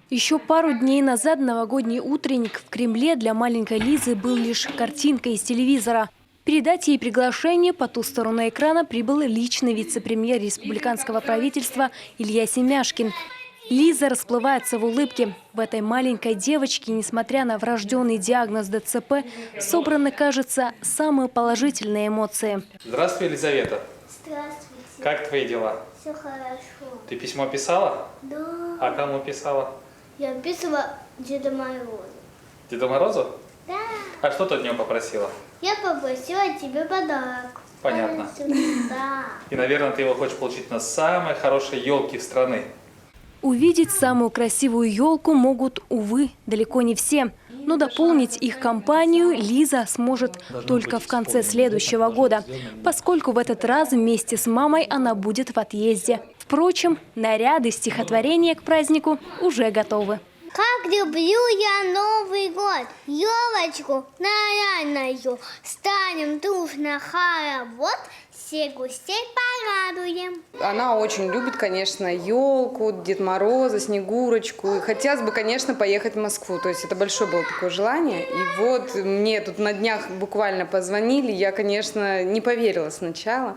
Еще пару дней назад новогодний утренник в Кремле для маленькой Лизы был лишь картинкой из телевизора. Передать ей приглашение по ту сторону экрана прибыл личный вице-премьер республиканского правительства Илья Семяшкин. Лиза расплывается в улыбке. В этой маленькой девочке, несмотря на врожденный диагноз ДЦП, собраны, кажется, самые положительные эмоции. Здравствуй, Елизавета. Здравствуйте. Как твои дела? Все хорошо. Ты письмо писала? Да. А кому писала? Я писала Деда Морозу. Деду Морозу? Да. А что ты от него попросила? Я попросила тебе подарок. Понятно. Да. И, наверное, ты его хочешь получить на самой хорошей елке страны. Увидеть самую красивую елку могут, увы, далеко не все. Но дополнить их компанию Лиза сможет только в конце следующего года, поскольку в этот раз вместе с мамой она будет в отъезде. Впрочем, наряды, стихотворения к празднику уже готовы. Как люблю я Новый год, елочку нарядную, станем дружно хоровод, все гостей порадуем. Она очень любит, конечно, елку, Дед Мороза, Снегурочку. И хотелось бы, конечно, поехать в Москву. То есть это большое было такое желание. И вот мне тут на днях буквально позвонили. Я, конечно, не поверила сначала.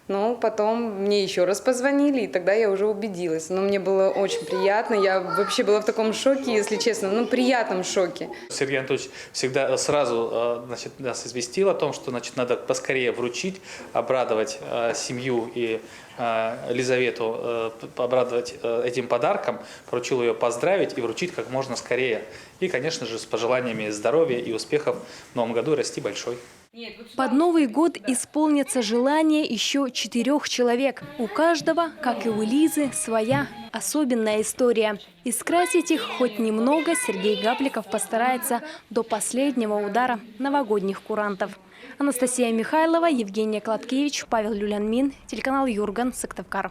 Но потом мне еще раз позвонили, и тогда я уже убедилась. Но мне было очень приятно. Я вообще была в таком шоке, если честно, приятном шоке. Сергей Анатольевич всегда сразу нас известил о том, что надо поскорее вручить, обрадовать семью и Елизавету, обрадовать этим подарком, поручил ее поздравить и вручить как можно скорее. И, конечно же, с пожеланиями здоровья и успехов в новом году, расти большой. Под Новый год исполнится желание еще 4 человек. У каждого, как и у Лизы, своя особенная история. И скрасить их хоть немного Сергей Гапликов постарается до последнего удара новогодних курантов. Анастасия Михайлова, Евгения Кладкевич, Павел Люлянмин, телеканал Юрган, Сыктывкар.